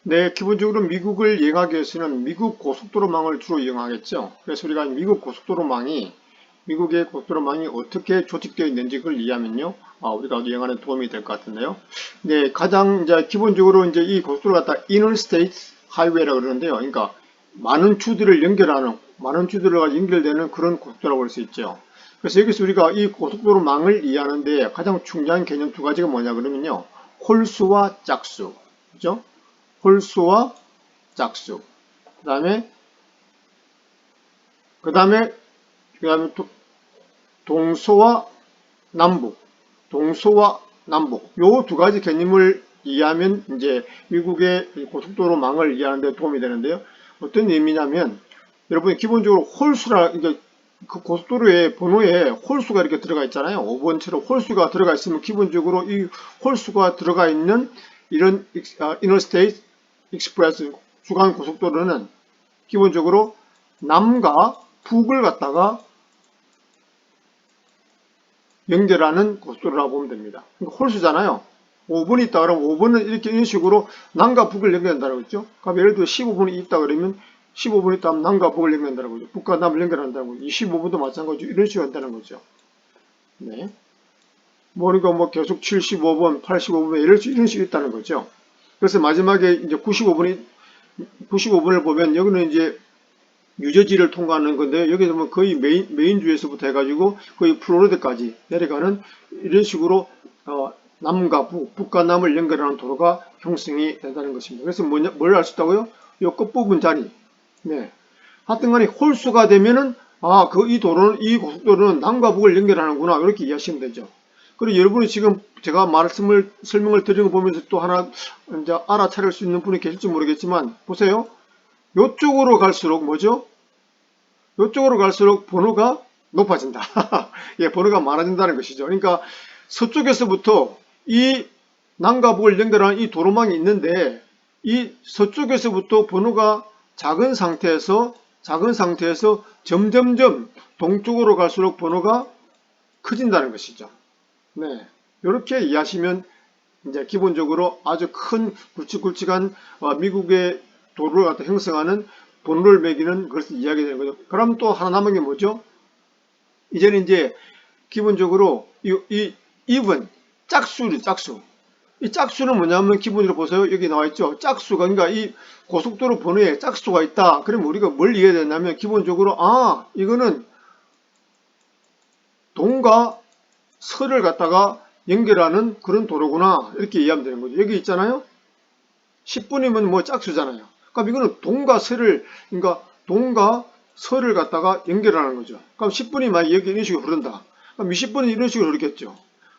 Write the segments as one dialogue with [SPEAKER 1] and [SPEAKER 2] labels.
[SPEAKER 1] 네, 기본적으로 미국을 이용하기 위해서는 미국 고속도로망을 주로 이용하겠죠. 그래서 우리가 미국 고속도로망이 미국의 고속도로망이 어떻게 조직되어 있는지 그걸 이해하면요, 우리가 이해하는 도움이 될 것 같은데요. 네, 가장 이제 기본적으로 이제 이 고속도로 갖다 Interstate Highway라고 그러는데요. 그러니까 많은 주들을 연결하는, 많은 주들과 연결되는 그런 고속도로라고 볼 수 있죠. 그래서 여기서 우리가 이 고속도로망을 이해하는데 가장 중요한 개념 두 가지가 뭐냐 그러면요, 홀수와 짝수, 그죠? 홀수와 짝수. 그다음에 그다음에 동서와 남북. 동서와 남북. 요 두 가지 개념을 이해하면 이제 미국의 고속도로망을 이해하는 데 도움이 되는데요. 어떤 의미냐면 여러분이 기본적으로 홀수라 이제 그 고속도로의 번호에 홀수가 이렇게 들어가 있잖아요. 5번처럼 홀수가 들어가 있으면 기본적으로 이 홀수가 들어가 있는 이런 인터스테이트 익스프레스 주간 고속도로는 기본적으로 남과 북을 갖다가 연결하는 고속도로라고 보면 됩니다. 그러니까 홀수잖아요. 5번이 있다 그러면 5번은 이렇게 이런 식으로 남과 북을 연결한다고 했죠. 그럼 예를 들어 15번이 있다 그러면 15번이 있다 하면 남과 북을 연결한다고 하죠. 북과 남을 연결한다고. 25번도 마찬가지로 이런 식으로 한다는 거죠. 네. 그러니까 계속 75번, 85번 이런 식으로 있다는 거죠. 그래서 마지막에 이제 95번을 보면 여기는 이제 뉴저지를 통과하는 건데 여기서 보면 거의 메인주에서부터 해가지고 거의 플로리다까지 내려가는 이런 식으로 남과 북과 남을 연결하는 도로가 형성이 된다는 것입니다. 그래서 뭘 알 수 있다고요? 이 끝부분 자리. 네. 하여튼 간에 홀수가 되면은 이 고속도로는 남과 북을 연결하는구나 이렇게 이해하시면 되죠. 그리고 여러분이 지금 제가 설명을 드리는 거 보면서 또 하나 이제 알아차릴 수 있는 분이 계실지 모르겠지만 보세요. 요쪽으로 갈수록 뭐죠? 요쪽으로 갈수록 번호가 높아진다. 예, 번호가 많아진다는 것이죠. 그러니까 서쪽에서부터 이 남과 북을 연결하는 이 도로망이 있는데 이 서쪽에서부터 번호가 작은 상태에서 점점점 동쪽으로 갈수록 번호가 커진다는 것이죠. 네, 이렇게 이해하시면 이제 기본적으로 아주 큰 굵직굵직한 미국의 도로를 갖다 형성하는 번호를 매기는 것을 이야기하게 되는 거죠. 그럼 또 하나 남은 게 뭐죠? 이제는 이제 기본적으로 이 even 짝수를 짝수. 이 짝수는 뭐냐면 기본적으로 보세요. 여기 나와 있죠. 짝수가 그러니까 이 고속도로 번호에 짝수가 있다. 그러면 우리가 뭘 이해해야 되냐면 기본적으로 이거는 동과 서를 갖다가 연결하는 그런 도로구나 이렇게 이해하면 되는 거죠. 여기 있잖아요. 10분이면 뭐 짝수잖아요. 그럼 이거는 동과 서를 그러니까 동과 서를 갖다가 연결하는 거죠. 그럼 10분이 만약 여기 이런 식으로 흐른다. 그럼 20분은 이런 식으로 흐르겠죠.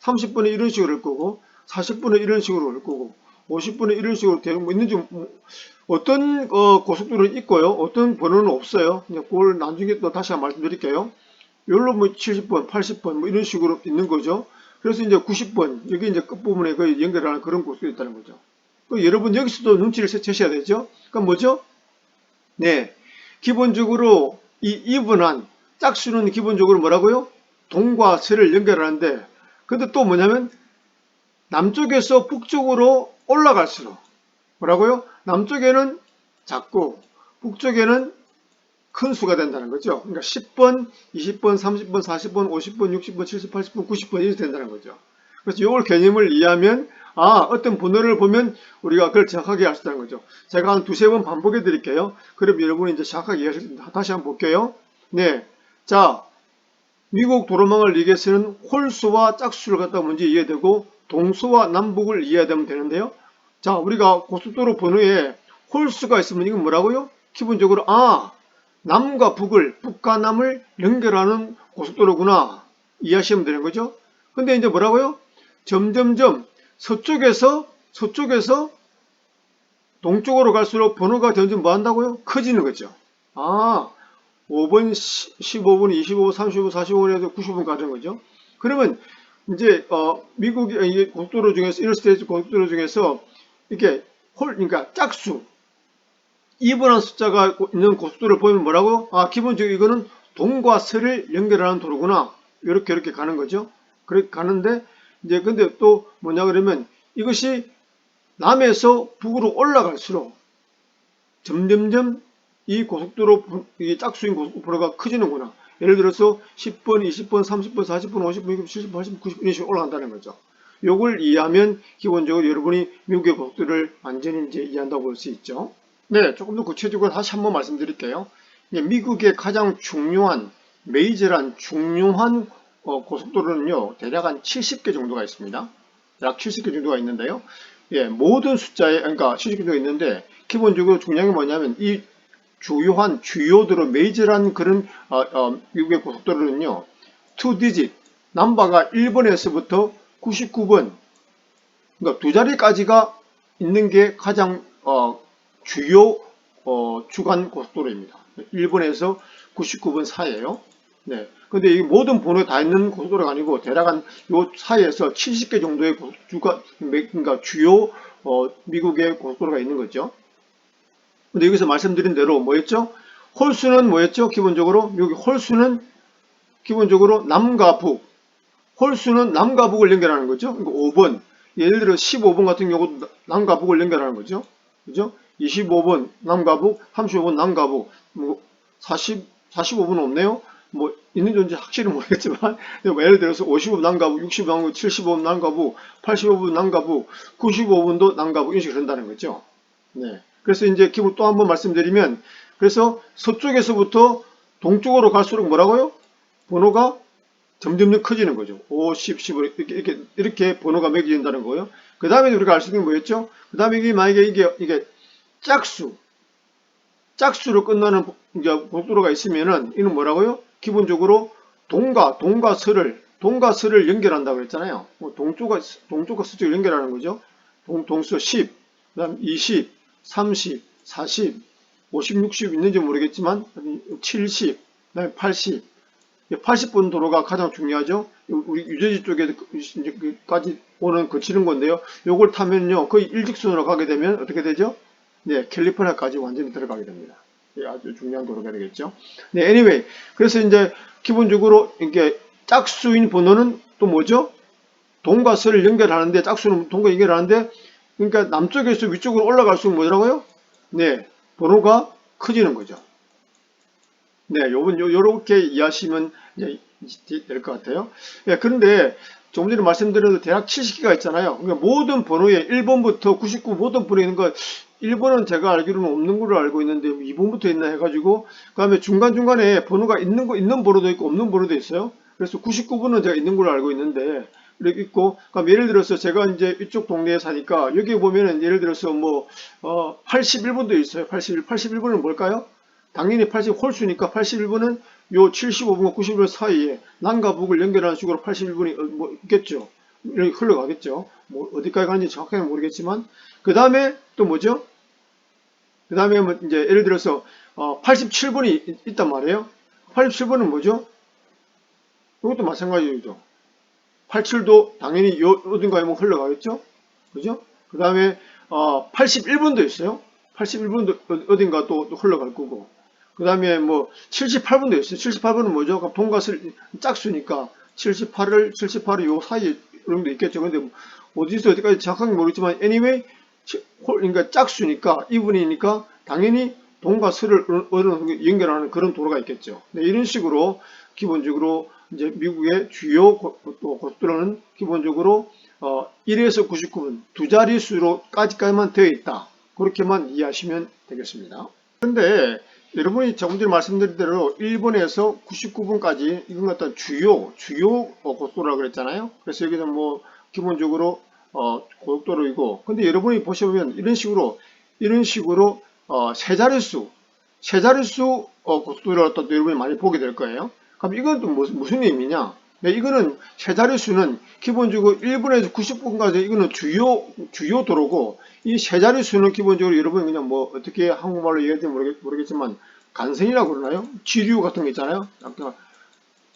[SPEAKER 1] 30분은 이런 식으로 흐를 거고 40분은 이런 식으로 흐를 거고 50분은 이런 식으로 되는 뭐 있는지 어떤 고속도로는 있고요. 어떤 번호는 없어요. 그걸 나중에 또 다시 한번 말씀드릴게요. 여기로 뭐 70번, 80번 뭐 이런 식으로 있는 거죠. 그래서 이제 90번 여기 이제 끝부분에 거의 연결하는 그런 고속도로 있다는 거죠. 여러분 여기서도 눈치를 채셔야 되죠. 그럼 뭐죠? 네, 기본적으로 이 이분한 짝수는 기본적으로 뭐라고요? 동과 서를 연결하는데 근데 또 뭐냐면 남쪽에서 북쪽으로 올라갈수록 뭐라고요? 남쪽에는 작고 북쪽에는 큰 수가 된다는 거죠. 그러니까 10번, 20번, 30번, 40번, 50번, 60번, 70번, 80번, 90번 이렇게 된다는 거죠. 그래서 이걸 개념을 이해하면 어떤 번호를 보면 우리가 그걸 정확하게 알 수 있다는 거죠. 제가 한 두세 번 반복해 드릴게요. 그럼 여러분이 이제 정확하게 이해하실 수 있습니다. 다시 한번 볼게요. 네. 자, 미국 도로망을 이해해서는 홀수와 짝수를 갖다 먼저 이해되고 동서와 남북을 이해하면 되는데요. 자, 우리가 고속도로 번호에 홀수가 있으면 이건 뭐라고요? 기본적으로 남과 북과 남을 연결하는 고속도로구나 이해하시면 되는 거죠. 근데 이제 뭐라고요? 점점점 서쪽에서 동쪽으로 갈수록 번호가 점점 뭐 한다고요? 커지는 거죠. 5번, 15분, 25분, 35분, 45분에서 90분 가는 거죠. 그러면 이제 미국의 고속도로 중에서 인터스테이트 고속도로 중에서 이렇게 그러니까 짝수 이분한 숫자가 있는 고속도로를 보면 뭐라고? 기본적으로 이거는 동과 서를 연결하는 도로구나. 이렇게 가는 거죠. 그렇게 가는데 이제 근데 또 뭐냐 그러면 이것이 남에서 북으로 올라갈수록 점점점 이 고속도로, 이 짝수인 고속도로가 커지는구나. 예를 들어서 10번, 20번, 30번, 40번, 50번, 60번, 70번, 80번, 90번 이런 식으로 올라간다는 거죠. 요걸 이해하면 기본적으로 여러분이 미국의 고속도로를 완전히 이제 이해한다고 볼 수 있죠. 네, 조금 더 구체적으로 다시 한번 말씀드릴게요. 미국의 가장 중요한, 메이저란 중요한 고속도로는요, 대략 한 70개 정도가 있습니다. 약 70개 정도가 있는데요. 예, 모든 숫자에, 그러니까 70개 정도가 있는데, 기본적으로 중요한 게 뭐냐면, 이 주요한, 주요도로 메이저란 그런, 미국의 고속도로는요, 2디짓, 넘버가 1번에서부터 99번, 그러니까 두 자리까지가 있는 게 가장, 주요, 주간 고속도로입니다. 1번에서 99번 사이에요. 네. 근데 이 모든 번호에 다 있는 고속도로가 아니고 대략 한 요 사이에서 70개 정도의 그러니까 주요 미국의 고속도로가 있는 거죠. 근데 여기서 말씀드린 대로 뭐였죠? 홀수는 뭐였죠? 기본적으로 미국의 홀수는 기본적으로 남과 북. 홀수는 남과 북을 연결하는 거죠. 그러니까 5번. 예를 들어 15번 같은 경우도 남과 북을 연결하는 거죠. 그죠? 25번 남과 북, 35번 남과 북, 뭐 45번 없네요. 뭐 있는 존재 확실히 모르겠지만 예를 들어서 55번 남과 북, 65번 남과 북, 75번 남과 북, 85번 남과 북, 95번도 남과 북 이런 식으로 한다는 거죠. 네. 그래서 이제 기본 또 한번 말씀드리면 그래서 서쪽에서부터 동쪽으로 갈수록 뭐라고요? 번호가 점점 커지는 거죠. 5, 10, 15 이렇게 번호가 매겨진다는 거예요. 그 다음에 우리가 알 수 있는 게 뭐였죠? 그 다음에 이게 만약에 이게 짝수로 끝나는 고속도로가 있으면은 이는 뭐라고요? 기본적으로 동과 서를 연결한다고 그랬잖아요. 동쪽과 서쪽을 연결하는 거죠. 동서 10, 그다음 20, 30, 40, 50, 60 있는지 모르겠지만 70, 그다음에 80. 80번 도로가 가장 중요하죠. 우리 유저지 쪽에까지 오는 거치는 건데요. 요걸 타면요, 거의 일직선으로 가게 되면 어떻게 되죠? 네, 캘리포니아까지 완전히 들어가게 됩니다. 아주 중요한 도로가 되겠죠. 네, anyway. 그래서 이제 기본적으로 이게 짝수인 번호는 또 뭐죠? 동과 서를 연결하는데, 짝수는 동과 연결하는데, 그러니까 남쪽에서 위쪽으로 올라갈수록 뭐라고요? 네, 번호가 커지는 거죠. 네, 요렇게 이해하시면 될 것 같아요. 예, 그런데 조금 전에 말씀드린 대략 70개가 있잖아요. 그러니까 모든 번호에 1번부터 99 모든 번호에 있는 거 1번은 제가 알기로는 없는 걸로 알고 있는데 2번부터 있나 해가지고 그 다음에 중간중간에 번호가 있는 번호도 있고 없는 번호도 있어요. 그래서 99번은 제가 있는 걸로 알고 있는데 이렇게 있고 그럼 예를 들어서 제가 이제 이쪽 동네에 사니까 여기 보면은 예를 들어서 뭐 81번도 있어요. 81번은 뭘까요? 당연히 80 홀수니까 81번은 요 75분과 91분 사이에 남과 북을 연결하는 식으로 81분이 뭐 있겠죠. 이렇게 흘러가겠죠. 뭐 어디까지 가는지 정확하게 모르겠지만 그 다음에 또 뭐죠? 그 다음에 뭐 이제 예를 들어서 87번이 있단 말이에요. 87번은 뭐죠? 이것도 마찬가지죠. 87도 당연히 어딘가에 뭐 흘러가겠죠. 그죠? 그 다음에 81번도 있어요. 81번도 어딘가 또 흘러갈 거고. 그 다음에 뭐 78번도 있어요. 78번은 뭐죠? 동가슬 짝수니까 78을 요 사이에 정도 있겠죠. 근데 어디서 어디까지 정확하게 모르겠지만 anyway 그러니까 짝수니까 이분이니까 당연히 동과 서를 어느 정도 연결하는 그런 도로가 있겠죠. 네, 이런 식으로 기본적으로 이제 미국의 주요 고속도로는 기본적으로 1에서 99번 두 자릿수로까지만 되어 있다. 그렇게만 이해하시면 되겠습니다. 그런데 여러분이 조금 전에 말씀드린 대로 1번에서 99번까지 이건 어떤 주요 고속도로라고 그랬잖아요. 그래서 여기는 뭐 기본적으로 고속도로이고 근데 여러분이 보시면 이런 식으로 세 자릿수 고속도로를 또 여러분이 많이 보게 될 거예요. 그럼 이건 또 무슨 의미냐? 네, 이거는 세 자릿수는 기본적으로 1번에서 90번까지 이거는 주요 도로고 이 세 자릿수는 기본적으로 여러분 그냥 뭐 어떻게 한국말로 얘기할지 모르겠지만 간선이라고 그러나요? 지류 같은 거 있잖아요.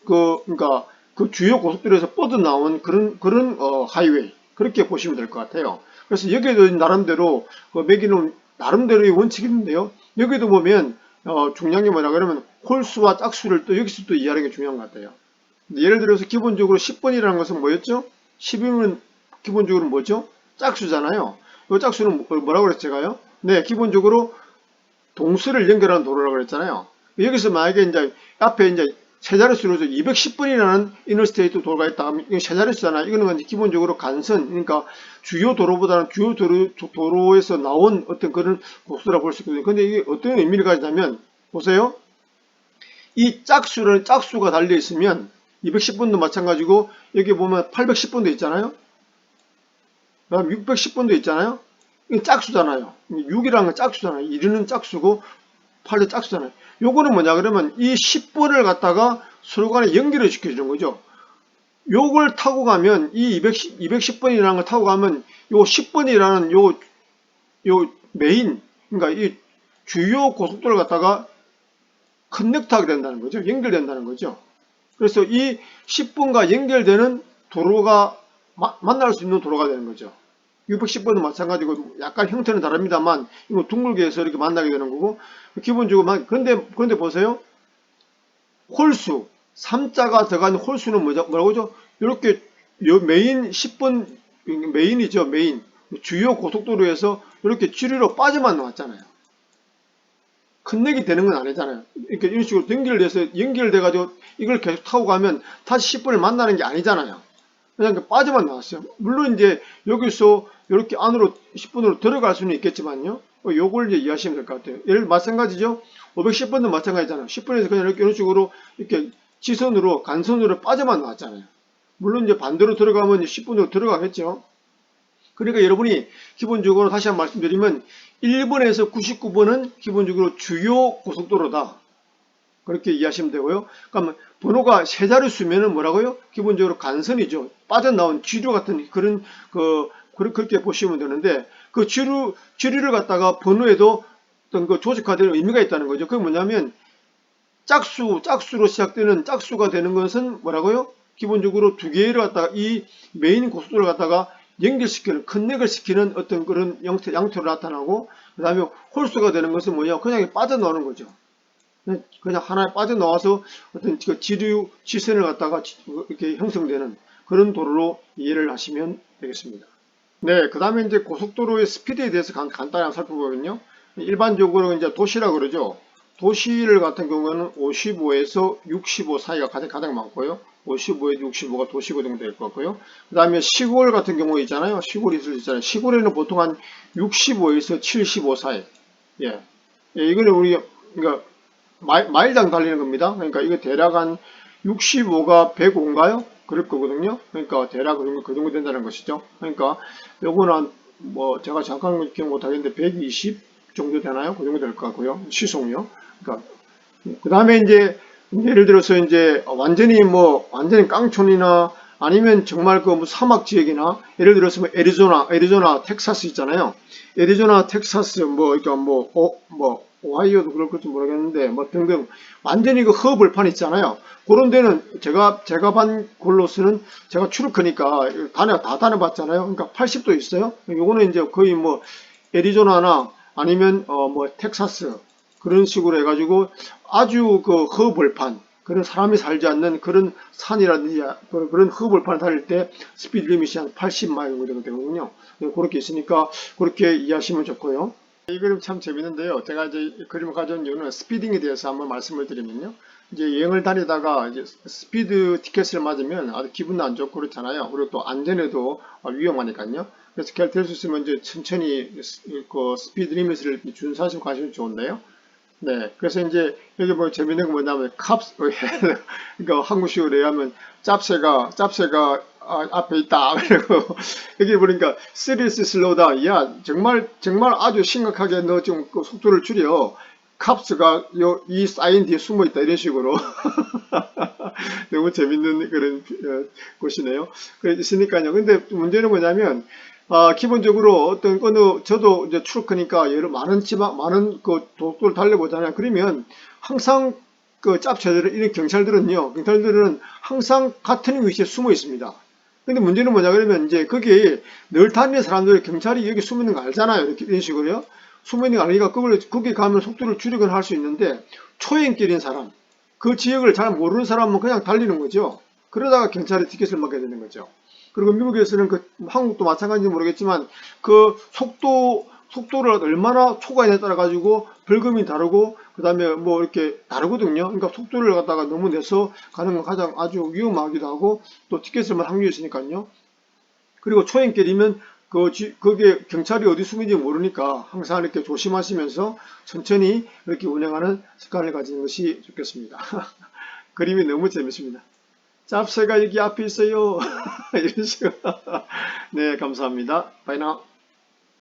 [SPEAKER 1] 그러니까 그 주요 고속도로에서 뻗어나온 그런 하이웨이 그렇게 보시면 될 것 같아요. 그래서 여기에도 나름대로 매기는 나름대로의 원칙이 있는데요. 여기도 보면 중요한 게 뭐냐 그러면 홀수와 짝수를 또 여기서 또 이해하는 게 중요한 것 같아요. 예를 들어서 기본적으로 10번이라는 것은 뭐였죠? 10이면 기본적으로 뭐죠? 짝수잖아요. 이 짝수는 뭐라고 그랬죠, 제가요? 네, 기본적으로 동수를 연결하는 도로라고 그랬잖아요. 여기서 만약에 이제 앞에 이제 세 자릿수로 210번이라는 인터스테이트 도로가 있다. 이거 세 자릿수잖아요. 이거는 기본적으로 간선, 그러니까 주요 도로보다는 주요 도로에서 나온 어떤 그런 고수라고 볼 수 있거든요. 근데 이게 어떤 의미를 가지냐면, 보세요. 이 짝수가 달려 있으면 210번도 마찬가지고, 여기 보면 810번도 있잖아요. 그다음 610번도 있잖아요. 이게 짝수잖아요. 6이라는 건 짝수잖아요. 1은 짝수고 8은 짝수잖아요. 요거는 뭐냐 그러면 이 10번을 갖다가 서로 간에 연결을 시켜주는 거죠. 요걸 타고 가면 이 210번이라는 걸 타고 가면 요 10번이라는 요 메인, 그러니까 이 주요 고속도로를 갖다가 커넥트하게 된다는 거죠. 연결된다는 거죠. 그래서 이 10번과 연결되는 도로가 만날 수 있는 도로가 되는 거죠. 610번도 마찬가지고 약간 형태는 다릅니다만 이거 둥글게 해서 이렇게 만나게 되는 거고, 기본적으로 그런데 보세요. 홀수 3자가 들어간 홀수는 뭐라고 하죠? 이렇게 메인 10번 메인이죠. 메인 주요 고속도로에서 이렇게 지류로 빠져만 나왔잖아요. 커넥이 되는 건 아니잖아요. 이렇게 이런 식으로 연결돼 가지고 이걸 계속 타고 가면 다시 10번을 만나는 게 아니잖아요. 그냥 빠져만 나왔어요. 물론 이제 여기서 이렇게 안으로 10번으로 들어갈 수는 있겠지만요. 요걸 이제 이해하시면 될 것 같아요. 예를 마찬가지죠. 510번도 마찬가지잖아요. 10번에서 그냥 이런 식으로 이렇게 지선으로 간선으로 빠져만 나왔잖아요. 물론 이제 반대로 들어가면 10번으로 들어가겠죠. 그러니까 여러분이 기본적으로 다시 한번 말씀드리면 1번에서 99번은 기본적으로 주요 고속도로다. 그렇게 이해하시면 되고요. 그러면 번호가 세 자릿수면은 뭐라고요? 기본적으로 간선이죠. 빠져나온 지류 같은 그렇게 보시면 되는데, 그 지류를 갖다가 번호에도 어떤 그 조직화되는 의미가 있다는 거죠. 그게 뭐냐면 짝수로 시작되는 짝수가 되는 것은 뭐라고요? 기본적으로 두 개를 갖다가 이 메인 고속도로를 갖다가 연결시키는, 커넥을 시키는 어떤 그런 양태로 나타나고, 그 다음에 홀수가 되는 것은 뭐냐? 그냥 빠져나오는 거죠. 그냥 하나에 빠져나와서 어떤 지선을 갖다가 이렇게 형성되는 그런 도로로 이해를 하시면 되겠습니다. 네, 그 다음에 이제 고속도로의 스피드에 대해서 간단히 살펴보면요. 일반적으로 이제 도시라고 그러죠. 도시를 같은 경우는 55에서 65 사이가 가장 많고요. 55에서 65가 도시고정 될 것 같고요. 그 다음에 시골 같은 경우 있잖아요. 시골이 있잖아요. 시골에는 보통 한 65에서 75 사이. 예. 이거는 그러니까 마일당 달리는 겁니다. 그러니까 이거 대략 한 65가 105인가요? 그럴 거거든요. 그러니까 대략 그 정도 된다는 것이죠. 그러니까 요거는 뭐 제가 잠깐 기억 못하겠는데 120 정도 되나요? 그 정도 될 것 같고요. 시속요. 그러니까 그 다음에 이제 예를 들어서 이제 완전히 깡촌이나 아니면 정말 그 사막 지역이나 예를 들어서 애리조나, 텍사스 있잖아요. 애리조나, 텍사스 오하이오도 그럴지 모르겠는데 등등 완전히 그 허벌판 있잖아요. 그런 데는 제가 반 걸로서는 제가 추르크니까 다 다녀봤잖아요. 그러니까 80도 있어요. 요거는 이제 거의 애리조나나 아니면 텍사스 그런 식으로 해가지고 아주 그 허벌판, 그런 사람이 살지 않는 그런 산이라든지 그런 허벌판을 달릴 때 스피드 리밋이 한 80마일 정도 되거든요. 그렇게 있으니까 그렇게 이해하시면 좋고요. 이 그림 참 재밌는데요. 제가 이제 그림을 가져온 이유는 스피딩에 대해서 한번 말씀을 드리면요. 이제 여행을 다니다가 이제 스피드 티켓을 맞으면 아주 기분도 안 좋고 그렇잖아요. 그리고 또 안전에도 위험하니까요. 그래서 될 수 있으면 이제 천천히 그 스피드 리밋을 준수하시면 가시면 좋은데요. 네, 그래서 이제 여기 재밌는 거 뭐냐면 캅스 그러니까 한국식으로 얘기하면 짭새가 앞에 있다. 그리고 여기 보니까 serious slowdown. 야, 정말 아주 심각하게 너 좀 그 속도를 줄여. 캅스가 이 사인 뒤에 숨어 있다. 이런 식으로 너무 재밌는 그런 곳이네요. 그래 있으니까요. 근데 문제는 뭐냐면 기본적으로 저도 이제 추르크니까 많은 그 도로를 달려보잖아요. 그러면 항상 그 짭새들은, 이런 경찰들은 항상 같은 위치에 숨어 있습니다. 근데 문제는 뭐냐 그러면 이제 거기 늘 다니는 사람들이 경찰이 여기 숨어 있는 거 알잖아요. 이런 식으로요. 숨어 있는 거 아니니까 거기 가면 속도를 줄이거나 할 수 있는데, 초행길인 사람, 그 지역을 잘 모르는 사람은 그냥 달리는 거죠. 그러다가 경찰에 티켓을 맞게 되는 거죠. 그리고 미국에서는 한국도 마찬가지인지 모르겠지만 그 속도를 얼마나 초과에 따라 가지고 벌금이 다르고 그 다음에 뭐 이렇게 다르거든요. 그러니까 속도를 갖다가 너무 내서 가는 건 가장 아주 위험하기도 하고 또 티켓을 만 확률이 있으니까요. 그리고 초행길이면 그게 경찰이 어디 숨은지 모르니까 항상 이렇게 조심하시면서 천천히 이렇게 운행하는 습관을 가지는 것이 좋겠습니다. 그림이 너무 재밌습니다. 짭새가 여기 앞에 있어요. 이런 식으로. 네, 감사합니다. 바이나.